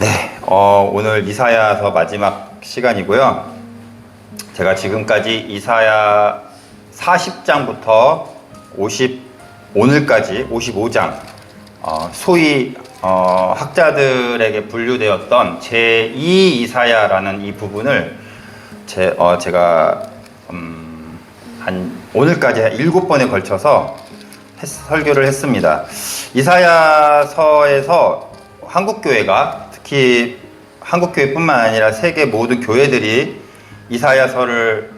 네, 오늘 이사야서 마지막 시간이고요. 제가 지금까지 이사야 40장부터 오늘까지 55장, 소위 학자들에게 분류되었던 제2 이사야라는 이 부분을 제가 오늘까지 7번에 걸쳐서 설교를 했습니다. 이사야서에서 한국교회가, 특히 한국교회뿐만 아니라 세계 모든 교회들이 이사야서를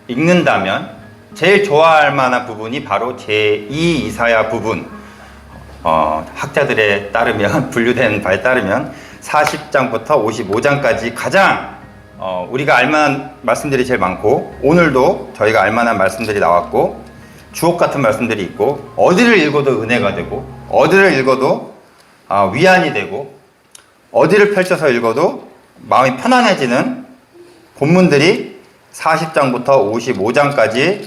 읽는다면 제일 좋아할 만한 부분이 바로 제2 이사야 부분. 학자들에 따르면, 분류된 바에 따르면 40장부터 55장까지 가장 우리가 알만한 말씀들이 제일 많고, 오늘도 저희가 알만한 말씀들이 나왔고, 주옥 같은 말씀들이 있고, 어디를 읽어도 은혜가 되고, 어디를 읽어도 위안이 되고, 어디를 펼쳐서 읽어도 마음이 편안해지는 본문들이 40장부터 55장까지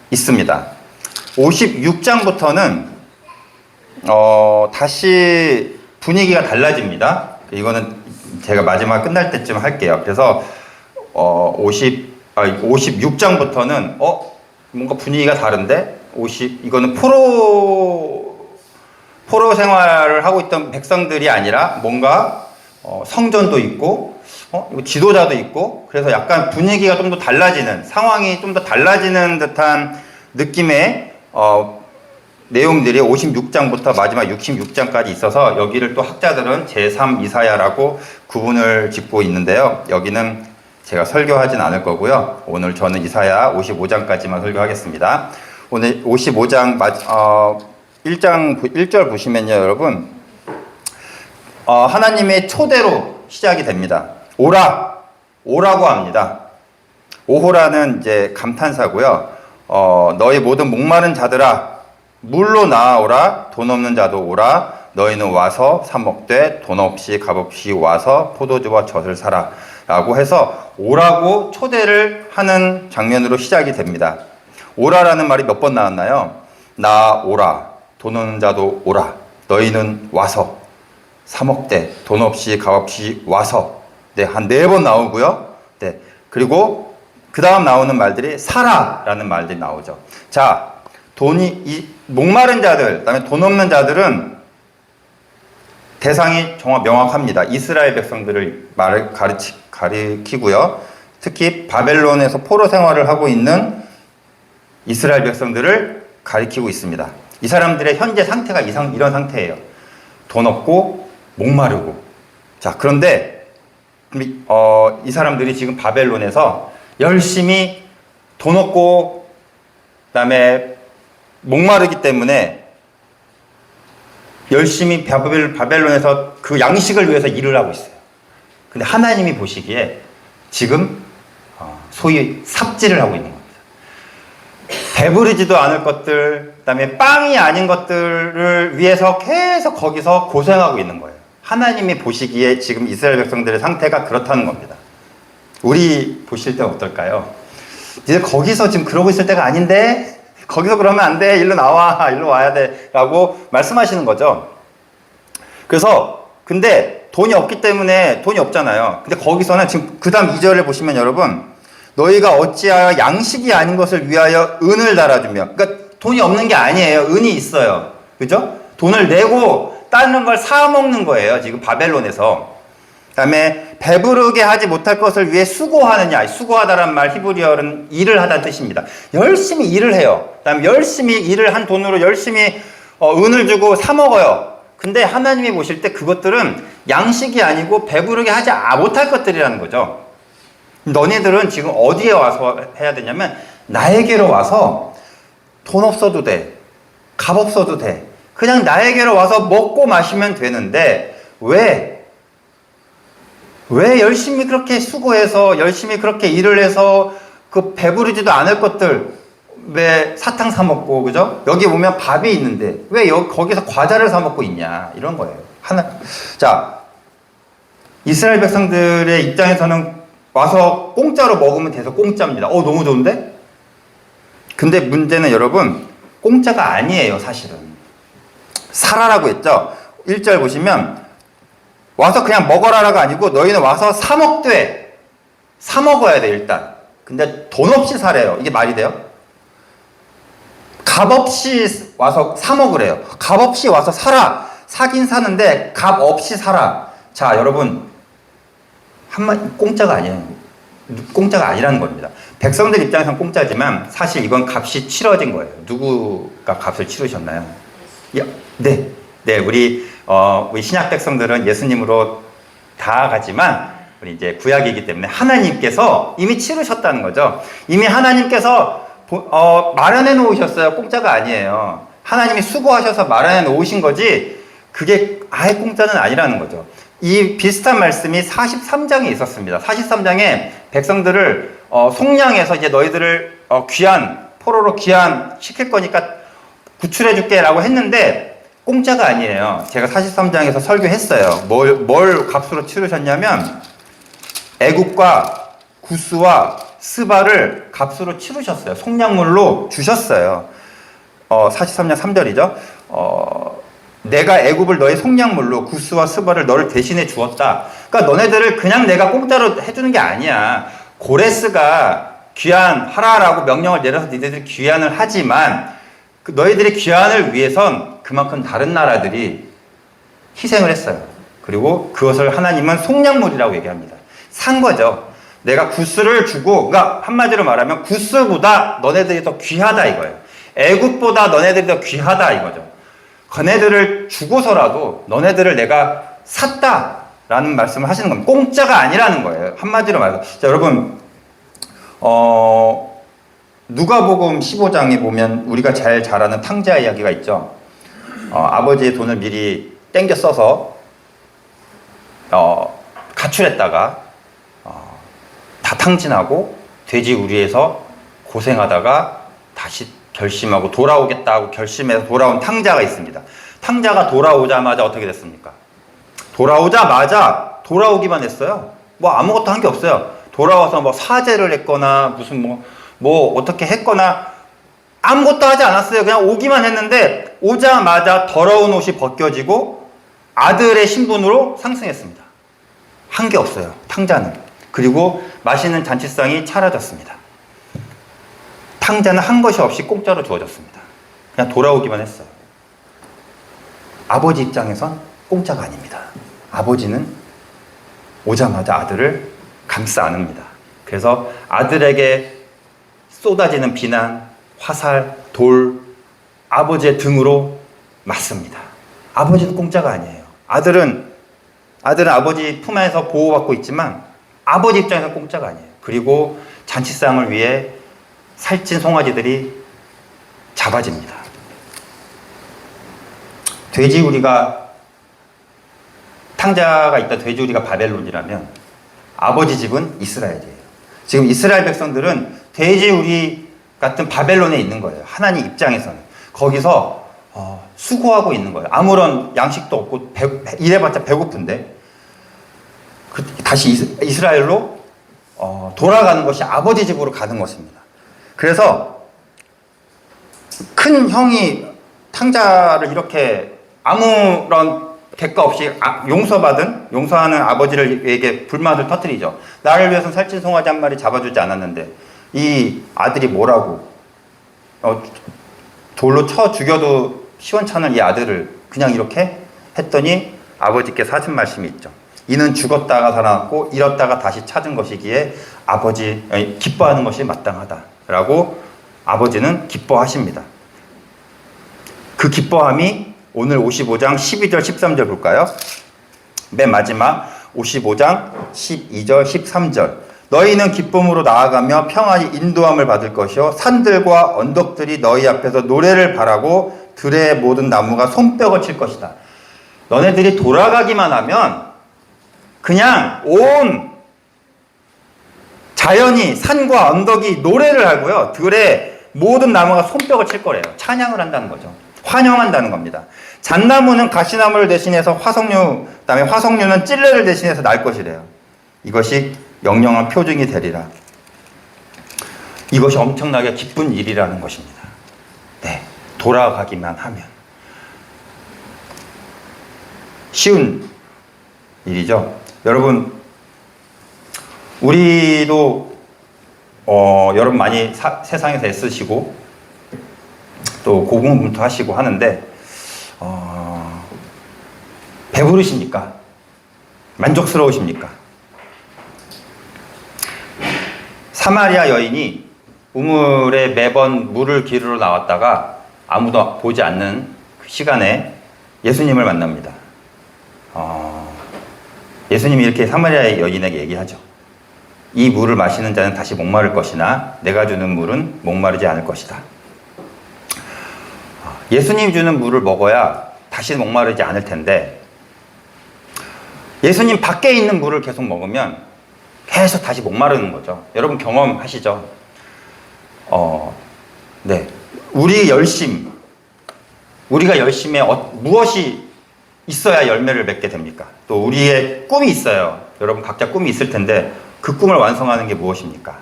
있습니다. 56장부터는 다시 분위기가 달라집니다. 이거는 제가 마지막 끝날 때쯤 할게요. 그래서 56장부터는 뭔가 분위기가 다른데, 이거는 포로 생활을 하고 있던 백성들이 아니라 뭔가 성전도 있고 지도자도 있고, 그래서 약간 분위기가 좀 더 달라지는, 상황이 좀 더 달라지는 듯한 느낌의 내용들이 56장부터 마지막 66장까지 있어서, 여기를 또 학자들은 제3 이사야라고 구분을 짓고 있는데요. 여기는 제가 설교하진 않을 거고요. 오늘 저는 이사야 55장까지만 설교하겠습니다. 오늘 55장 1절 보시면요, 여러분, 하나님의 초대로 시작이 됩니다. 오라고 합니다. 오호라는 이제 감탄사고요. 너희 모든 목마른 자들아, 물로 나아오라. 돈 없는 자도 오라. 너희는 와서 사 먹되 돈 없이 값없이 와서 포도주와 젖을 사라. 라고 해서 오라고 초대를 하는 장면으로 시작이 됩니다. 오라라는 말이 몇 번 나왔나요? 나오라. 돈 없는 자도 오라. 너희는 와서 사 먹되 돈 없이 값없이 와서. 네, 한 4번 나오고요. 네, 그리고 그 다음 나오는 말들이 사라라는 말들이 나오죠. 자, 목마른 자들, 그다음에 돈 없는 자들은 대상이 정말 명확합니다. 이스라엘 백성들을 가리키고요. 특히 바벨론에서 포로 생활을 하고 있는 이스라엘 백성들을 가리키고 있습니다. 이 사람들의 현재 상태가 이런 상태예요. 돈 없고 목마르고. 자, 그런데 이 사람들이 지금 바벨론에서 열심히 돈 없고 그다음에 목마르기 때문에 열심히 바벨론에서 그 양식을 위해서 일을 하고 있어요. 근데 하나님이 보시기에 지금 소위 삽질을 하고 있는 겁니다. 배부르지도 않을 것들, 그다음에 빵이 아닌 것들을 위해서 계속 거기서 고생하고 있는 거예요. 하나님이 보시기에 지금 이스라엘 백성들의 상태가 그렇다는 겁니다. 우리 보실 때 어떨까요? 이제 거기서 지금 그러고 있을 때가 아닌데, 거기서 그러면 안 돼, 일로 나와, 일로 와야 돼 라고 말씀하시는 거죠. 그래서 근데 돈이 없기 때문에, 돈이 없잖아요. 근데 거기서는 지금 그 다음 2절을 보시면 여러분, 너희가 어찌하여 양식이 아닌 것을 위하여 은을 달아주며, 그러니까 돈이 없는 게 아니에요. 은이 있어요. 그죠? 돈을 내고 다른 걸 사 먹는 거예요, 지금 바벨론에서. 그 다음에 배부르게 하지 못할 것을 위해 수고하느냐. 수고하다란 말 히브리어는 일을 하다는 뜻입니다. 열심히 일을 해요. 그 다음에 열심히 일을 한 돈으로 열심히 은을 주고 사 먹어요. 근데 하나님이 보실 때 그것들은 양식이 아니고 배부르게 하지 못할 것들이라는 거죠. 너네들은 지금 어디에 와서 해야 되냐면, 나에게로 와서 돈 없어도 돼, 값 없어도 돼, 그냥 나에게로 와서 먹고 마시면 되는데 왜 열심히 그렇게 수고해서, 열심히 그렇게 일을 해서 그 배부르지도 않을 것들, 왜 사탕 사 먹고, 그죠? 여기 보면 밥이 있는데 왜 거기서 과자를 사 먹고 있냐, 이런 거예요. 자, 이스라엘 백성들의 입장에서는 와서 공짜로 먹으면 돼서 공짜입니다. 너무 좋은데? 근데 문제는 여러분, 공짜가 아니에요, 사실은. 사라라고 했죠? 1절 보시면 와서 그냥 먹어라라가 아니고 너희는 와서 사 먹되, 사 먹어야 돼 일단. 근데 돈 없이 사래요. 이게 말이 돼요? 값 없이 와서 사 먹으래요. 값 없이 와서 사라. 사긴 사는데 값 없이 사라. 자, 여러분, 공짜가 아니에요. 공짜가 아니라는 겁니다. 백성들 입장에서는 공짜지만 사실 이건 값이 치러진 거예요. 누구가 값을 치르셨나요? 네, 우리 신약 백성들은 예수님으로 다 가지만 우리 이제 구약이기 때문에 하나님께서 이미 치르셨다는 거죠. 이미 하나님께서 마련해 놓으셨어요. 공짜가 아니에요. 하나님이 수고하셔서 마련해 놓으신 거지 그게 아예 공짜는 아니라는 거죠. 이 비슷한 말씀이 43장에 있었습니다. 43장에 백성들을 속량해서 이제 너희들을 포로로 귀환 시킬 거니까 구출해 줄게 라고 했는데 공짜가 아니에요. 제가 43장에서 설교했어요. 뭘 값으로 치르셨냐면 애굽과 구스와 스바를 값으로 치르셨어요. 속량물로 주셨어요. 43장 3절이죠. 내가 애굽을 너의 속량물로 구스와 스바를 너를 대신해 주었다. 그러니까 너네들을 그냥 내가 공짜로 해주는 게 아니야. 고레스가 귀환하라라고 명령을 내려서 너희들이 귀환을 하지만 너희들의 귀환을 위해선 그만큼 다른 나라들이 희생을 했어요. 그리고 그것을 하나님은 속량물이라고 얘기합니다. 산 거죠. 내가 구스를 주고, 그러니까 한마디로 말하면 구스보다 너네들이 더 귀하다 이거예요. 애굽보다 너네들이 더 귀하다 이거죠. 너네들을 주고서라도 너네들을 내가 샀다라는 말씀을 하시는 겁니다. 공짜가 아니라는 거예요. 한마디로 말해서. 자, 여러분, 누가복음 15장에 보면 우리가 잘 아는 탕자 이야기가 있죠. 아버지의 돈을 미리 땡겨 써서 가출했다가 다 탕진하고 돼지 우리에서 고생하다가 다시 결심하고 돌아오겠다고 결심해서 돌아온 탕자가 있습니다. 탕자가 돌아오자마자 어떻게 됐습니까? 돌아오기만 했어요. 뭐 아무것도 한 게 없어요. 돌아와서 뭐 사죄를 했거나 무슨 뭐 어떻게 했거나 아무것도 하지 않았어요. 그냥 오기만 했는데 오자마자 더러운 옷이 벗겨지고 아들의 신분으로 상승했습니다. 한 게 없어요. 탕자는. 그리고 맛있는 잔치상이 차려졌습니다. 탕자는 한 것이 없이 공짜로 주어졌습니다. 그냥 돌아오기만 했어요. 아버지 입장에선 공짜가 아닙니다. 아버지는 오자마자 아들을 감싸 안습니다. 그래서 아들에게 쏟아지는 비난, 화살, 돌, 아버지의 등으로 맞습니다. 아버지는 공짜가 아니에요. 아들은 아버지 품 안에서 보호받고 있지만 아버지 입장에서 공짜가 아니에요. 그리고 잔치상을 위해 살찐 송아지들이 잡아집니다. 탕자가 있다 돼지우리가 바벨론이라면 아버지 집은 이스라엘이에요. 지금 이스라엘 백성들은 돼지우리 같은 바벨론에 있는 거예요. 하나님 입장에서는. 거기서 수고하고 있는 거예요. 아무런 양식도 없고 일해봤자 배고픈데 다시 이스라엘로 돌아가는 것이 아버지 집으로 가는 것입니다. 그래서 큰 형이 탕자를 이렇게 아무런 대가 없이 용서하는 아버지에게 불만을 터뜨리죠. 나를 위해서 살찐 송아지 한 마리 잡아주지 않았는데 이 아들이 뭐라고 돌로 쳐 죽여도 시원찮은 이 아들을 그냥 이렇게 했더니 아버지께서 하신 말씀이 있죠. 이는 죽었다가 살아났고 잃었다가 다시 찾은 것이기에 기뻐하는 것이 마땅하다라고 아버지는 기뻐하십니다. 그 기뻐함이 오늘 55장 12절 13절 볼까요? 맨 마지막 55장 12절 13절 너희는 기쁨으로 나아가며 평안히 인도함을 받을 것이요 산들과 언덕들이 너희 앞에서 노래를 바라고 들의 모든 나무가 손뼉을 칠 것이다. 너네들이 돌아가기만 하면 그냥 온 자연이 산과 언덕이 노래를 하고요. 들의 모든 나무가 손뼉을 칠 거래요. 찬양을 한다는 거죠. 환영한다는 겁니다. 잣나무는 가시나무를 대신해서 그다음에 화석류는 찔레를 대신해서 날 것이래요. 이것이 영영한 표징이 되리라. 이것이 엄청나게 기쁜 일이라는 것입니다. 네, 돌아가기만 하면. 쉬운 일이죠. 여러분, 우리도 여러분 많이 세상에서 애쓰시고 또 고군분투하시고 하는데 배부르십니까? 만족스러우십니까? 사마리아 여인이 우물에 매번 물을 기르러 나왔다가 아무도 보지 않는 그 시간에 예수님을 만납니다. 예수님이 이렇게 사마리아 여인에게 얘기하죠. 이 물을 마시는 자는 다시 목마를 것이나 내가 주는 물은 목마르지 않을 것이다. 예수님이 주는 물을 먹어야 다시 목마르지 않을 텐데 예수님 밖에 있는 물을 계속 먹으면 계속 다시 목마르는 거죠. 여러분 경험하시죠? 네. 우리가 열심에 무엇이 있어야 열매를 맺게 됩니까? 또 우리의 꿈이 있어요. 여러분 각자 꿈이 있을 텐데 그 꿈을 완성하는 게 무엇입니까?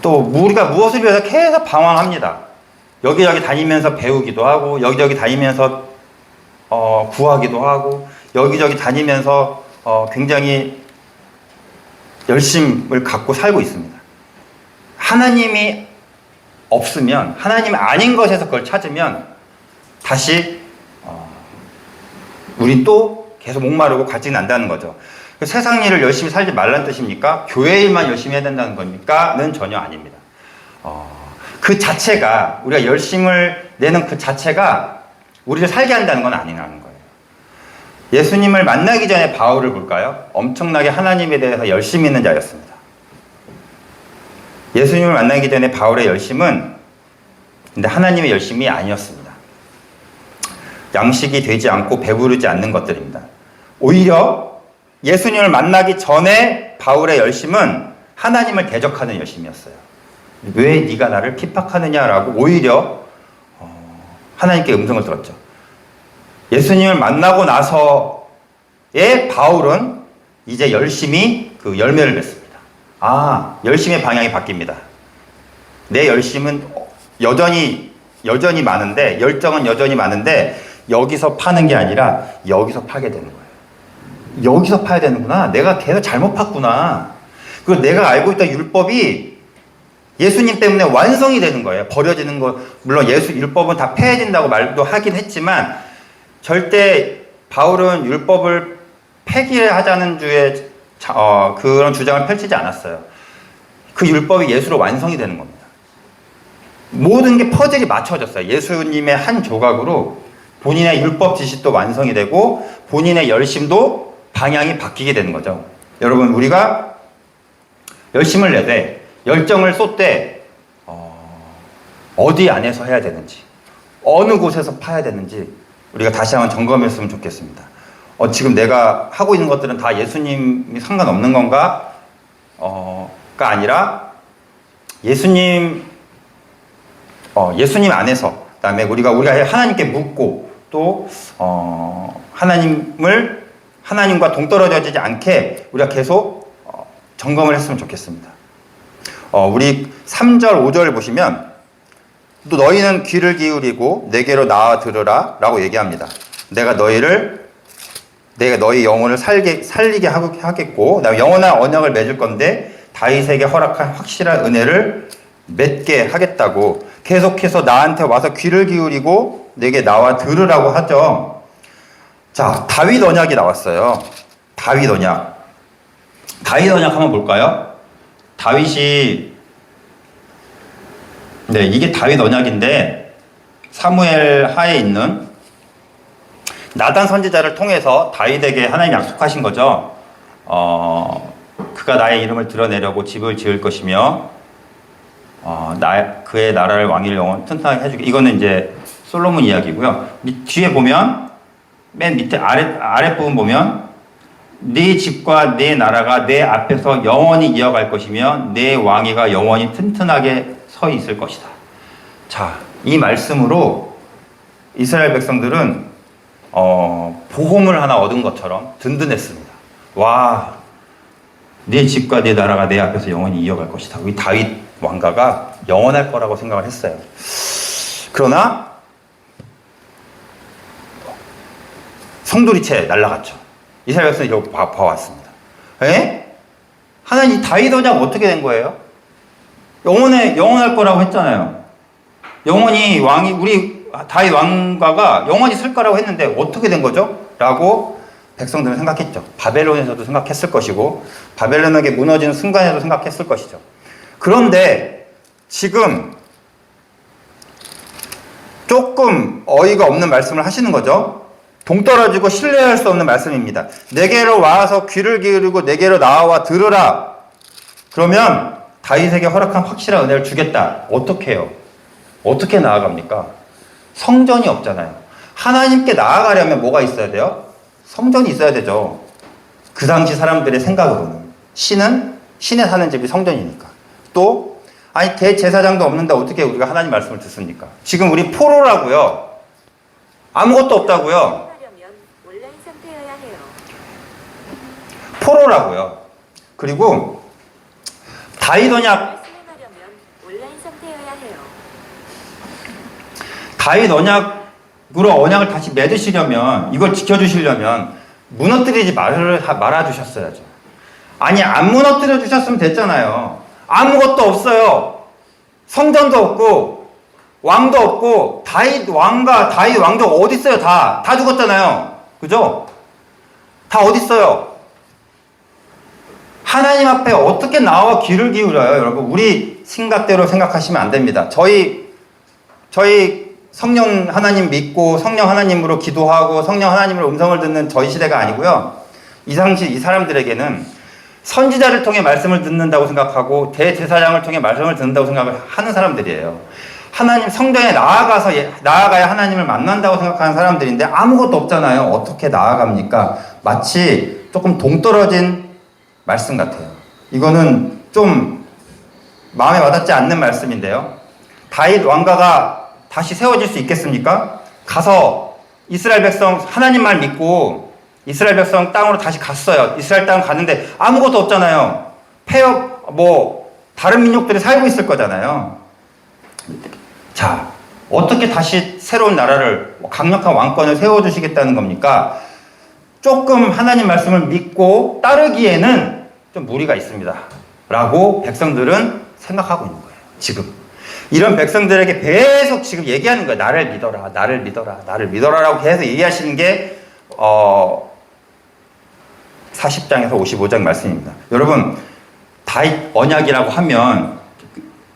또 우리가 무엇을 위해서 계속 방황합니다. 여기저기 다니면서 배우기도 하고 여기저기 다니면서 구하기도 하고 여기저기 다니면서 굉장히 열심을 갖고 살고 있습니다. 하나님이 없으면 하나님 아닌 것에서 그걸 찾으면 다시 우린 또 계속 목마르고 갈증이 난다는 거죠. 세상 일을 열심히 살지 말라는 뜻입니까? 교회 일만 열심히 해야 된다는 겁니까? 는 전혀 아닙니다. 그 자체가 우리가 열심을 내는 그 자체가 우리를 살게 한다는 건 아니라는 거예요. 예수님을 만나기 전에 바울을 볼까요? 엄청나게 하나님에 대해서 열심히 있는 자였습니다. 예수님을 만나기 전에 바울의 열심은 근데 하나님의 열심이 아니었습니다. 양식이 되지 않고 배부르지 않는 것들입니다. 오히려 예수님을 만나기 전에 바울의 열심은 하나님을 대적하는 열심이었어요. 왜 네가 나를 핍박하느냐라고 오히려 하나님께 음성을 들었죠. 예수님을 만나고 나서의 바울은 이제 열심히 그 열매를 맺습니다. 열심의 방향이 바뀝니다. 내 열심은 여전히 많은데 열정은 여전히 많은데 여기서 파는 게 아니라 여기서 파게 되는 거예요. 여기서 파야 되는구나. 내가 계속 잘못 팠구나. 그리고 내가 알고 있던 율법이 예수님 때문에 완성이 되는 거예요. 버려지는 거. 물론 율법은 다 폐해진다고 말도 하긴 했지만 절대 바울은 율법을 폐기하자는 주의 그런 주장을 펼치지 않았어요. 그 율법이 예수로 완성이 되는 겁니다. 모든 게 퍼즐이 맞춰졌어요. 예수님의 한 조각으로 본인의 율법 지식도 완성이 되고 본인의 열심도 방향이 바뀌게 되는 거죠. 여러분 우리가 열심을 내되 열정을 쏟되 어디 안에서 해야 되는지 어느 곳에서 파야 되는지 우리가 다시 한번 점검했으면 좋겠습니다. 지금 내가 하고 있는 것들은 다 예수님이 상관없는 건가? 가 아니라 예수님 안에서 그다음에 우리가 하나님께 묻고 또 하나님과 동떨어지지 않게 우리가 계속 점검을 했으면 좋겠습니다. 우리 3절 5절을 보시면 또 너희는 귀를 기울이고 내게로 나와 들으라 라고 얘기합니다. 내가 너희 영혼을 살리게 하겠고 그다음에 영원한 언약을 맺을 건데 다윗에게 허락한 확실한 은혜를 맺게 하겠다고 계속해서 나한테 와서 귀를 기울이고 내게 나와 들으라고 하죠. 자, 다윗 언약이 나왔어요. 다윗 언약 한번 볼까요? 이게 다윗 언약인데 사무엘 하에 있는 나단 선지자를 통해서 다윗에게 하나님이 약속하신 거죠. 그가 나의 이름을 드러내려고 집을 지을 것이며 그의 나라를 왕위를 영원 튼튼하게 해주게. 이거는 이제 솔로몬 이야기고요. 뒤에 보면 맨 밑에 아랫부분 보면 네 집과 네 나라가 내 앞에서 영원히 이어갈 것이며 내 왕위가 영원히 튼튼하게 서 있을 것이다. 자, 이 말씀으로 이스라엘 백성들은 보험을 하나 얻은 것처럼 든든했습니다. 와, 내 집과 내 나라가 내 앞에서 영원히 이어갈 것이다. 우리 다윗 왕가가 영원할 거라고 생각을 했어요. 그러나 성도리째 날아갔죠. 이스라엘 백성이 이렇게 봐왔습니다. 에? 하나님 다윗 언약 어떻게 된 거예요? 영원할 거라고 했잖아요. 영원히 우리 다윗 왕가가 영원히 쓸 거라고 했는데 어떻게 된 거죠? 라고 백성들은 생각했죠. 바벨론에서도 생각했을 것이고 바벨론에게 무너지는 순간에도 생각했을 것이죠. 그런데 지금 조금 어이가 없는 말씀을 하시는 거죠. 동떨어지고 신뢰할 수 없는 말씀입니다. 내게로 와서 귀를 기울이고 내게로 나와 들으라. 그러면 다윗에게 허락한 확실한 은혜를 주겠다. 어떻게 해요? 어떻게 나아갑니까? 성전이 없잖아요. 하나님께 나아가려면 뭐가 있어야 돼요? 성전이 있어야 되죠. 그 당시 사람들의 생각으로는 신에 사는 집이 성전이니까. 또 아니 대제사장도 없는데 어떻게 우리가 하나님 말씀을 듣습니까? 지금 우리 포로라고요. 아무것도 없다고요. 포로라고요. 그리고 다윗 언약으로 언약을 다시 맺으시려면, 이걸 지켜주시려면 무너뜨리지 말아주셨어야죠. 아니 안 무너뜨려 주셨으면 됐잖아요. 아무것도 없어요. 성전도 없고 왕도 없고 다윗 왕족 어디 있어요? 다 죽었잖아요. 그죠? 다 어디 있어요? 하나님 앞에 어떻게 나와 귀를 기울여요, 여러분? 우리 생각대로 생각하시면 안 됩니다. 저희 성령 하나님 믿고 성령 하나님으로 기도하고 성령 하나님으로 음성을 듣는 저희 시대가 아니고요. 이 사람들에게는 선지자를 통해 말씀을 듣는다고 생각하고 대제사장을 통해 말씀을 듣는다고 생각을 하는 사람들이에요. 하나님 성전에 나아가야 하나님을 만난다고 생각하는 사람들인데 아무것도 없잖아요. 어떻게 나아갑니까? 마치 조금 동떨어진 말씀 같아요. 이거는 좀 마음에 와닿지 않는 말씀인데요. 다윗 왕가가 다시 세워질 수 있겠습니까? 가서 이스라엘 백성 하나님 말 믿고 이스라엘 백성 땅으로 다시 갔어요. 이스라엘 땅 갔는데 아무것도 없잖아요. 다른 민족들이 살고 있을 거잖아요. 자, 어떻게 다시 새로운 나라를 강력한 왕권을 세워주시겠다는 겁니까? 조금 하나님 말씀을 믿고 따르기에는 좀 무리가 있습니다. 라고 백성들은 생각하고 있는 거예요. 지금. 이런 백성들에게 계속 지금 얘기하는 거예요. 나를 믿어라, 나를 믿어라, 나를 믿어라라고 계속 얘기하시는 게 40장에서 55장 말씀입니다. 여러분, 다윗 언약이라고 하면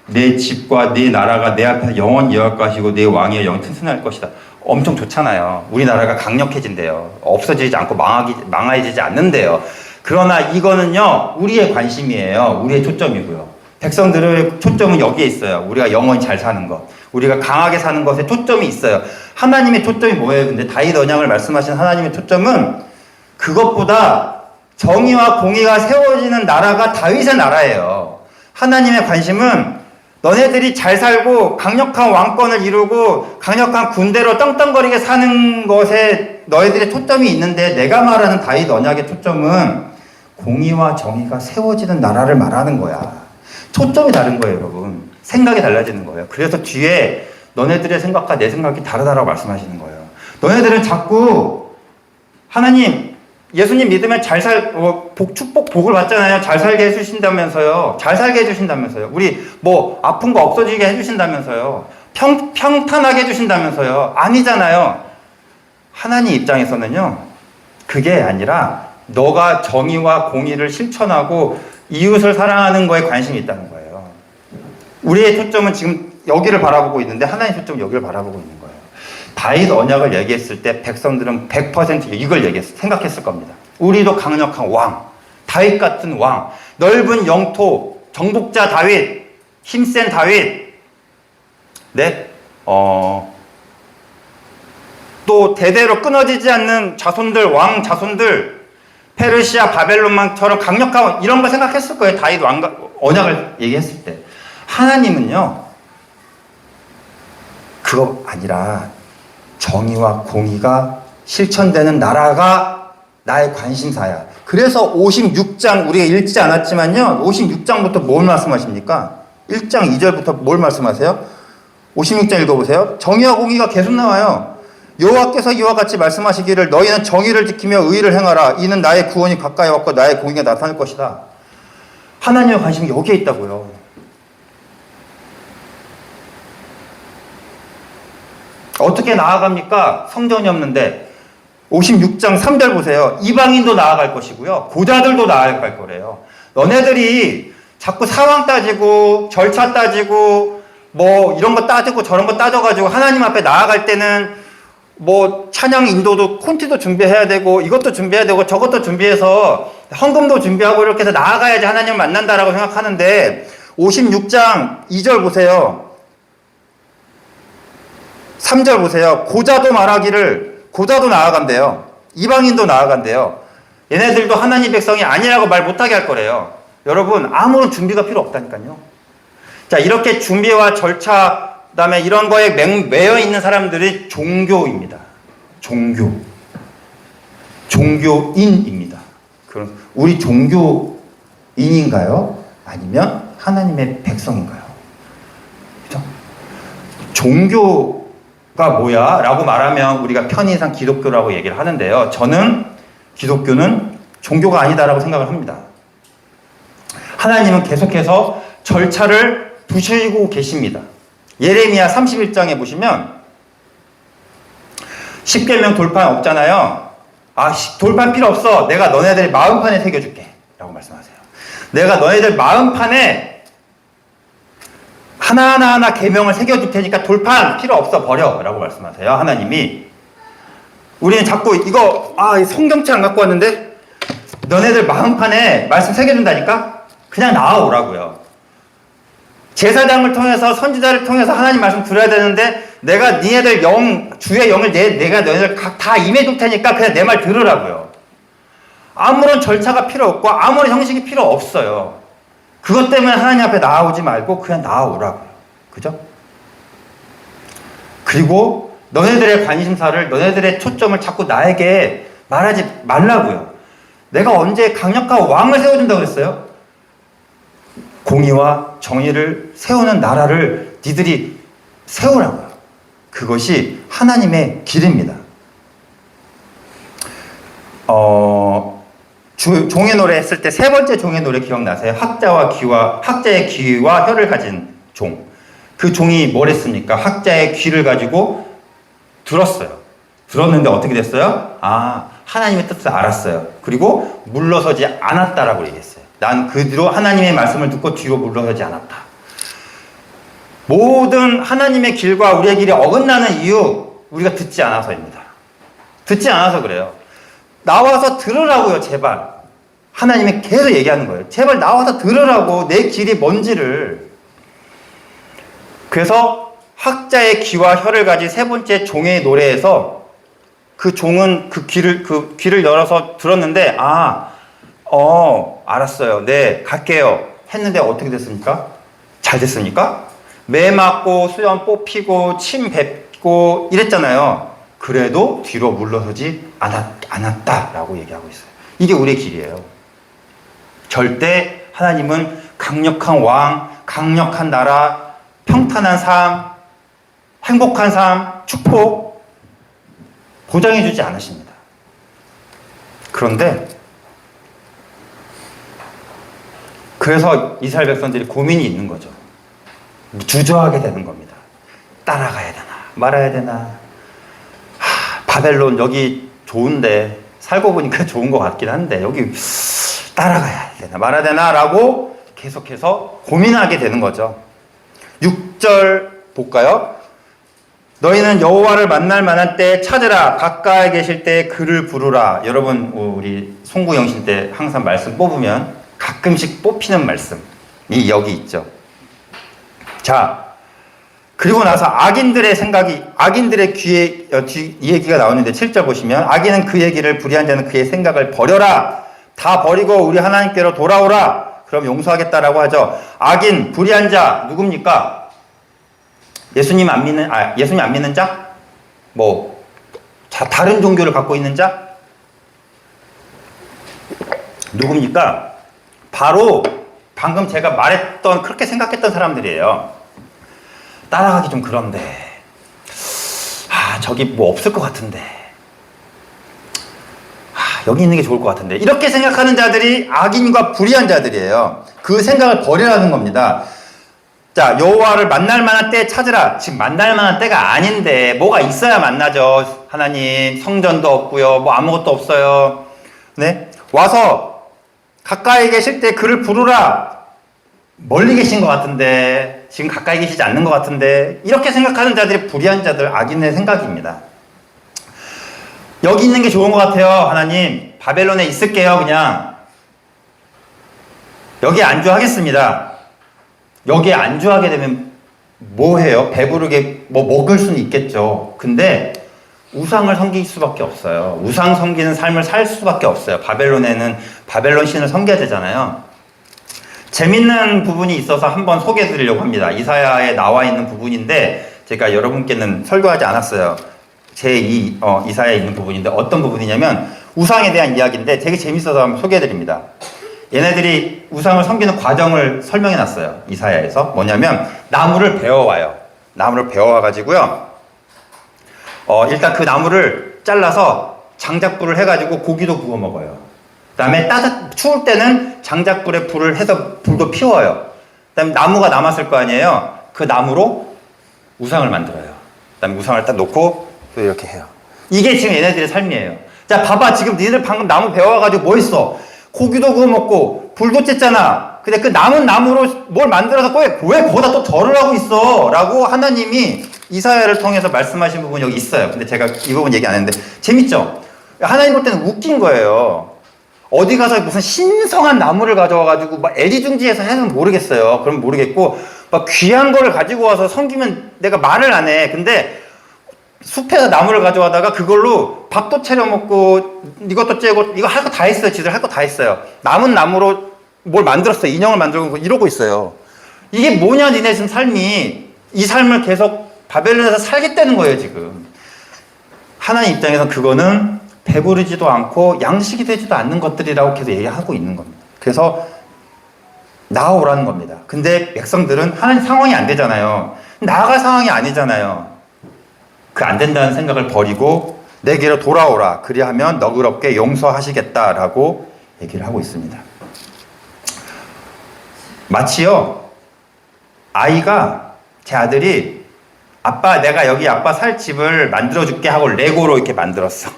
내 집과 내 나라가 내 앞에서 영원히 이어갈 것이고 내 왕의 영이 튼튼할 것이다. 엄청 좋잖아요. 우리나라가 강력해진대요. 없어지지 않고 망해지지 않는데요. 그러나 이거는요, 우리의 관심이에요. 우리의 초점이고요. 백성들의 초점은 여기에 있어요. 우리가 영원히 잘 사는 것, 우리가 강하게 사는 것에 초점이 있어요. 하나님의 초점이 뭐예요? 근데 다윗 언약을 말씀하신 하나님의 초점은 그것보다 정의와 공의가 세워지는 나라가 다윗의 나라예요. 하나님의 관심은 너네들이 잘 살고 강력한 왕권을 이루고 강력한 군대로 떵떵거리게 사는 것에 너희들의 초점이 있는데, 내가 말하는 다윗 언약의 초점은 공의와 정의가 세워지는 나라를 말하는 거야. 초점이 다른 거예요, 여러분. 생각이 달라지는 거예요. 그래서 뒤에 너네들의 생각과 내 생각이 다르다라고 말씀하시는 거예요. 너네들은 자꾸 하나님, 예수님 믿으면 축복, 복을 받잖아요. 잘 살게 해주신다면서요. 잘 살게 해주신다면서요. 우리 아픈 거 없어지게 해주신다면서요. 평탄하게 해주신다면서요. 아니잖아요. 하나님 입장에서는요, 그게 아니라 너가 정의와 공의를 실천하고 이웃을 사랑하는 거에 관심이 있다는 거예요. 우리의 초점은 지금 여기를 바라보고 있는데 하나님의 초점은 여기를 바라보고 있는 거예요. 다윗 언약을 얘기했을 때 백성들은 100% 이걸 생각했을 겁니다. 우리도 강력한 왕, 다윗 같은 왕, 넓은 영토, 정복자 다윗, 힘센 다윗, 네, 또 대대로 끊어지지 않는 자손들, 왕 자손들, 페르시아, 바벨론만처럼 강력한 이런 거 생각했을 거예요. 다윗 왕가 언약을 얘기했을 때. 하나님은요, 그거 아니라 정의와 공의가 실천되는 나라가 나의 관심사야. 그래서 56장, 우리가 읽지 않았지만요, 56장부터 뭘 말씀하십니까? 1장 2절부터 뭘 말씀하세요? 56장 읽어보세요. 정의와 공의가 계속 나와요. 여호와께서 이와 같이 말씀하시기를 너희는 정의를 지키며 의를 행하라. 이는 나의 구원이 가까이 왔고 나의 공의가 나타날 것이다. 하나님의 관심이 여기에 있다고요. 어떻게 나아갑니까? 성전이 없는데 56장 3절 보세요. 이방인도 나아갈 것이고요. 고자들도 나아갈 거래요. 너네들이 자꾸 상황 따지고 절차 따지고 뭐 이런 거 따지고 저런 거 따져가지고 하나님 앞에 나아갈 때는 뭐 찬양 인도도 콘티도 준비해야 되고 이것도 준비해야 되고 저것도 준비해서 헌금도 준비하고 이렇게 해서 나아가야지 하나님을 만난다라고 생각하는데 56장 2절 보세요. 3절 보세요. 고자도 말하기를 고자도 나아간대요. 이방인도 나아간대요. 얘네들도 하나님 백성이 아니라고 말 못하게 할 거래요. 여러분 아무런 준비가 필요 없다니까요. 자, 이렇게 준비와 절차 그다음에 이런 거에 매여 있는 사람들이 종교입니다. 종교인입니다. 그럼 우리 종교인인가요? 아니면 하나님의 백성인가요? 그죠? 종교가 뭐야? 라고 말하면 우리가 편의상 기독교라고 얘기를 하는데요. 저는 기독교는 종교가 아니다라고 생각을 합니다. 하나님은 계속해서 절차를 두시고 계십니다. 예레미야 31장에 보시면 십계명 돌판 없잖아요. 돌판 필요 없어. 내가 너네들 마음판에 새겨줄게 라고 말씀하세요. 내가 너네들 마음판에 하나하나 계명을 새겨줄 테니까 돌판 필요 없어. 버려 라고 말씀하세요. 하나님이. 우리는 자꾸 이거 성경책 안 갖고 왔는데 너네들 마음판에 말씀 새겨준다니까 그냥 나와오라고요. 제사장을 통해서 선지자를 통해서 하나님 말씀 들어야 되는데 내가 니네들 주의 영을 내가 너희들 다 임해줄 테니까 그냥 내 말 들으라고요. 아무런 절차가 필요 없고 아무런 형식이 필요 없어요. 그것 때문에 하나님 앞에 나아오지 말고 그냥 나아오라고요. 그죠? 그리고 너네들의 관심사를 너네들의 초점을 자꾸 나에게 말하지 말라고요. 내가 언제 강력한 왕을 세워준다고 그랬어요? 공의와 정의를 세우는 나라를 니들이 세우라고요. 그것이 하나님의 길입니다. 종의 노래 했을 때 세 번째 종의 노래 기억나세요? 학자의 귀와 혀를 가진 종. 그 종이 뭘 했습니까? 학자의 귀를 가지고 들었어요. 들었는데 어떻게 됐어요? 하나님의 뜻을 알았어요. 그리고 물러서지 않았다라고 얘기했어요. 난 그 뒤로 하나님의 말씀을 듣고 뒤로 물러서지 않았다. 모든 하나님의 길과 우리의 길이 어긋나는 이유, 우리가 듣지 않아서입니다. 듣지 않아서 그래요. 나와서 들으라고요, 제발. 하나님이 계속 얘기하는 거예요. 제발 나와서 들으라고, 내 길이 뭔지를. 그래서 학자의 귀와 혀를 가진 세 번째 종의 노래에서 그 종은 그 귀를 열어서 들었는데, 알았어요. 네, 갈게요. 했는데 어떻게 됐습니까? 잘 됐습니까? 매 맞고 수염 뽑히고 침 뱉고 이랬잖아요. 그래도 뒤로 물러서지 않았다라고 얘기하고 있어요. 이게 우리의 길이에요. 절대 하나님은 강력한 왕, 강력한 나라, 평탄한 삶, 행복한 삶, 축복 보장해주지 않으십니다. 그런데 그래서 이스라엘 백성들이 고민이 있는 거죠. 주저하게 되는 겁니다. 따라가야 되나 말아야 되나. 바벨론 여기 좋은데 살고 보니까 좋은 것 같긴 한데 여기 따라가야 되나 말아야 되나 라고 계속해서 고민하게 되는 거죠. 6절 볼까요? 너희는 여호와를 만날 만한 때 찾으라. 가까이 계실 때 그를 부르라. 여러분 우리 송구영신 때 항상 말씀 뽑으면 가끔씩 뽑히는 말씀이 여기 있죠. 자, 그리고 나서 악인들의 귀에 이 얘기가 나오는데 7절 보시면 악인은 그 얘기를 불의한 자는 그의 생각을 버려라. 다 버리고 우리 하나님께로 돌아오라. 그럼 용서하겠다라고 하죠. 악인, 불의한 자 누굽니까? 예수님 안 믿는 자? 다른 종교를 갖고 있는 자? 누굽니까? 바로 방금 제가 말했던 그렇게 생각했던 사람들이에요. 따라가기 좀 그런데 저기 뭐 없을 것 같은데, 여기 있는 게 좋을 것 같은데, 이렇게 생각하는 자들이 악인과 불의한 자들이에요. 그 생각을 버리라는 겁니다. 자, 여호와를 만날 만한 때 찾으라. 지금 만날 만한 때가 아닌데 뭐가 있어야 만나죠. 하나님, 성전도 없고요, 뭐 아무것도 없어요. 네, 와서 가까이 계실 때 그를 부르라. 멀리 계신 것 같은데, 지금 가까이 계시지 않는 것 같은데, 이렇게 생각하는 자들이 불의한 자들, 악인의 생각입니다. 여기 있는 게 좋은 것 같아요. 하나님, 바벨론에 있을게요. 그냥 여기에 안주하겠습니다. 여기에 안주하게 되면 뭐 해요? 배부르게 뭐 먹을 수는 있겠죠. 근데 우상을 섬길 수밖에 없어요. 우상 섬기는 삶을 살 수밖에 없어요. 바벨론에는 바벨론 신을 섬겨야 되잖아요. 재밌는 부분이 있어서 한번 소개해 드리려고 합니다. 이사야에 나와 있는 부분인데 제가 여러분께는 설교하지 않았어요. 이사야에 있는 부분인데 어떤 부분이냐면 우상에 대한 이야기인데 되게 재밌어서 한번 소개해 드립니다. 얘네들이 우상을 섬기는 과정을 설명해 놨어요. 이사야에서. 뭐냐면 나무를 베어와요. 나무를 베어와가지고요. 일단 그 나무를 잘라서 장작불을 해가지고 고기도 구워 먹어요. 그 다음에 추울 때는 장작불에 불을 해서 불도 피워요. 그 다음에 나무가 남았을 거 아니에요. 그 나무로 우상을 만들어요. 그 다음에 우상을 딱 놓고 또 이렇게 해요. 이게 지금 얘네들의 삶이에요. 자, 봐봐. 지금 니들 방금 나무 베어와가지고 뭐 했어? 고기도 구워 먹고 불도 쬐잖아. 근데 그 남은 나무로 뭘 만들어서 왜 거기다 또 절을 하고 있어? 라고 하나님이 이사야를 통해서 말씀하신 부분이 여기 있어요. 근데 제가 이 부분 얘기 안 했는데 재밌죠? 하나님 볼 때는 웃긴 거예요. 어디 가서 무슨 신성한 나무를 가져와가지고 막 애지중지해서 해는 모르겠어요. 그럼 모르겠고 막 귀한 거를 가지고 와서 섬기면 내가 말을 안 해. 근데 숲에서 나무를 가져와다가 그걸로 밥도 차려 먹고 이것도 째고 이거 할 거 다 했어요. 지들 할 거 다 했어요. 남은 나무로 뭘 만들었어요. 인형을 만들고 이러고 있어요. 이게 뭐냐 니네 지금 삶이. 이 삶을 계속 바벨론에서 살겠다는 거예요 지금. 하나님 입장에서는 그거는 배부르지도 않고 양식이 되지도 않는 것들이라고 계속 얘기하고 있는 겁니다. 그래서 나아오라는 겁니다. 근데 백성들은 하나님 상황이 안 되잖아요. 나아갈 상황이 아니잖아요. 그 안 된다는 생각을 버리고 내게로 돌아오라. 그리하면 너그럽게 용서하시겠다라고 얘기를 하고 있습니다. 마치요, 제 아들이 아빠, 내가 여기 아빠 살 집을 만들어줄게 하고 레고로 이렇게 만들었어.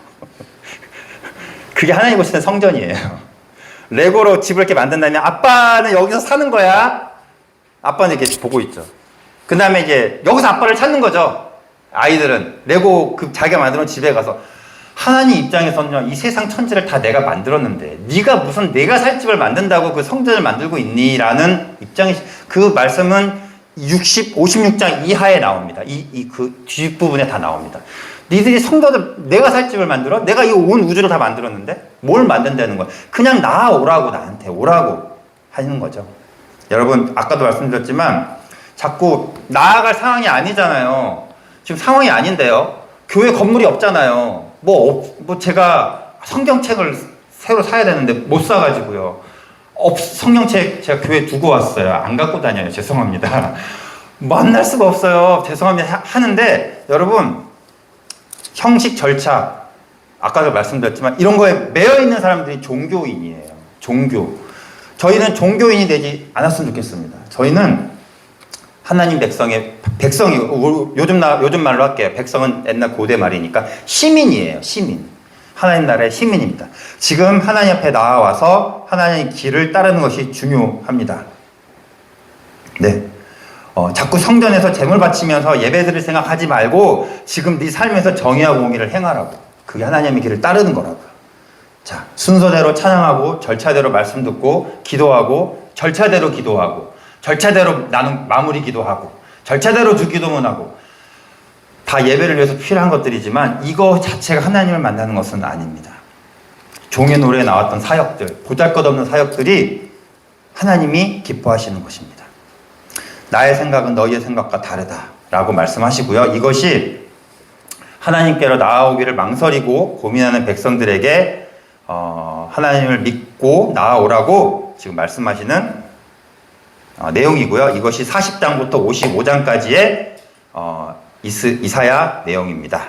그게 하나님 보실 때 성전이에요. 레고로 집을 이렇게 만든다면 아빠는 여기서 사는 거야. 아빠는 이렇게 보고 있죠. 그 다음에 이제 여기서 아빠를 찾는 거죠. 아이들은 레고 자기가 만들어놓은 집에 가서 하나님 입장에서는요, 이 세상 천지를 다 내가 만들었는데 네가 무슨 내가 살 집을 만든다고 그 성전을 만들고 있니? 라는 입장이, 그 말씀은 56장 이하에 나옵니다. 그 뒷부분에 다 나옵니다. 니들이 성전을 내가 살 집을 만들어? 내가 이 온 우주를 다 만들었는데? 뭘 만든다는 거야? 그냥 나아오라고, 나한테 오라고 하는 거죠. 여러분, 아까도 말씀드렸지만 자꾸 나아갈 상황이 아니잖아요. 지금 상황이 아닌데요. 교회 건물이 없잖아요. 제가 성경책을 새로 사야 되는데 못 사가지고요. 성경책 제가 교회에 두고 왔어요. 안 갖고 다녀요. 죄송합니다. 만날 수가 없어요. 죄송합니다. 하는데 여러분, 형식 절차, 아까도 말씀드렸지만 이런 거에 매여 있는 사람들이 종교인이에요. 저희는 종교인이 되지 않았으면 좋겠습니다. 저희는 하나님 백성이 요즘 말로 할게요. 백성은 옛날 고대 말이니까 시민이에요. 시민. 하나님 나라의 시민입니다. 지금 하나님 앞에 나와서 하나님의 길을 따르는 것이 중요합니다. 네. 자꾸 성전에서 제물 바치면서 예배드릴 생각하지 말고 지금 네 삶에서 정의와 공의를 행하라고. 그게 하나님의 길을 따르는 거라고요. 자, 순서대로 찬양하고 절차대로 말씀 듣고 기도하고 절차대로 기도하고 절차대로 나는 마무리 기도하고 절차대로 주기도문 하고 다 예배를 위해서 필요한 것들이지만 이거 자체가 하나님을 만나는 것은 아닙니다. 종의 노래에 나왔던 사역들, 보잘것없는 사역들이 하나님이 기뻐하시는 것입니다. 나의 생각은 너희의 생각과 다르다라고 말씀하시고요. 이것이 하나님께로 나아오기를 망설이고 고민하는 백성들에게 하나님을 믿고 나아오라고 지금 말씀하시는 내용이고요. 이것이 40장부터 55장까지의 이사야 내용입니다.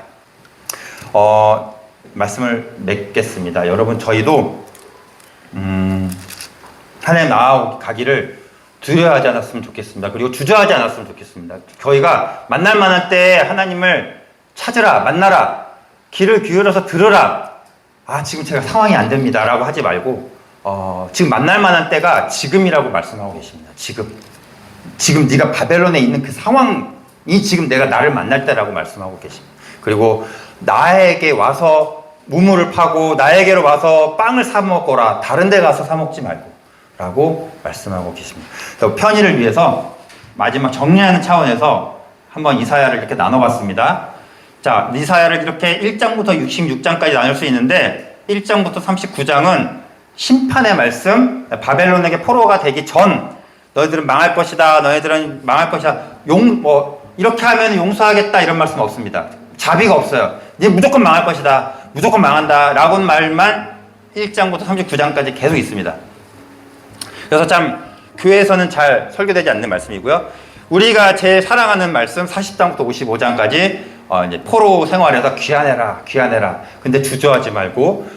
말씀을 맺겠습니다. 여러분, 저희도 하나님 나아가기를 두려워하지 않았으면 좋겠습니다. 그리고 주저하지 않았으면 좋겠습니다. 저희가 만날 만한 때에 하나님을 찾으라, 만나라, 귀를 기울여서 들으라. 지금 제가 상황이 안 됩니다 라고 하지 말고 지금 만날 만한 때가 지금이라고 말씀하고 계십니다. 지금 네가 바벨론에 있는 그 상황이 지금 내가 나를 만날 때라고 말씀하고 계십니다. 그리고 나에게 와서 우물을 파고 나에게로 와서 빵을 사 먹거라, 다른 데 가서 사 먹지 말고 라고 말씀하고 계십니다. 그래서 편의를 위해서 마지막 정리하는 차원에서 한번 이사야를 이렇게 나눠봤습니다. 자, 이사야를 이렇게 1장부터 66장까지 나눌 수 있는데 1장부터 39장은 심판의 말씀, 바벨론에게 포로가 되기 전 너희들은 망할 것이다, 너희들은 망할 것이다, 이렇게 하면 용서하겠다 이런 말씀 없습니다. 자비가 없어요. 이제 무조건 망할 것이다, 무조건 망한다 라고 말만 1장부터 39장까지 계속 있습니다. 그래서 참 교회에서는 잘 설교되지 않는 말씀이고요. 우리가 제일 사랑하는 말씀 40장부터 55장까지 이제 포로 생활에서 귀환해라, 귀환해라. 근데 주저하지 말고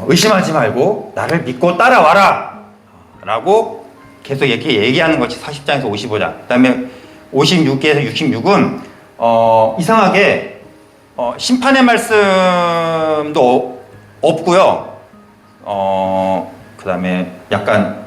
의심하지 말고 나를 믿고 따라와라 라고 계속 이렇게 얘기하는 것이 40장에서 55장. 그 다음에 56에서 66은 이상하게 심판의 말씀도 없고요. 그 다음에 약간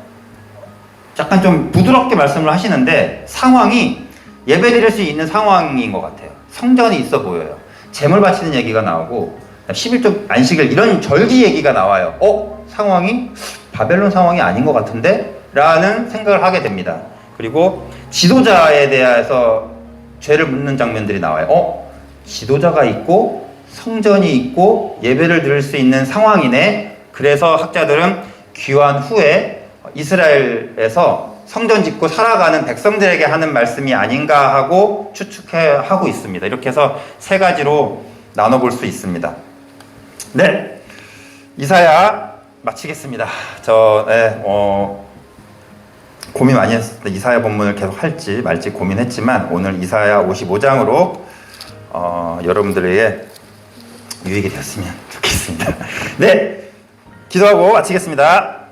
좀 부드럽게 말씀을 하시는데 상황이 예배드릴 수 있는 상황인 것 같아요. 성전이 있어 보여요. 제물 바치는 얘기가 나오고 11조 안식일 이런 절기 얘기가 나와요. 상황이 바벨론 상황이 아닌 것 같은데? 라는 생각을 하게 됩니다. 그리고 지도자에 대해서 죄를 묻는 장면들이 나와요. 지도자가 있고 성전이 있고 예배를 드릴 수 있는 상황이네. 그래서 학자들은 귀환 후에 이스라엘에서 성전 짓고 살아가는 백성들에게 하는 말씀이 아닌가 하고 추측하고 있습니다. 이렇게 해서 세 가지로 나눠볼 수 있습니다. 네, 이사야 마치겠습니다. 고민 많이 했습니다. 이사야 본문을 계속 할지 말지 고민했지만 오늘 이사야 55장으로 여러분들에게 유익이 되었으면 좋겠습니다. 네, 기도하고 마치겠습니다.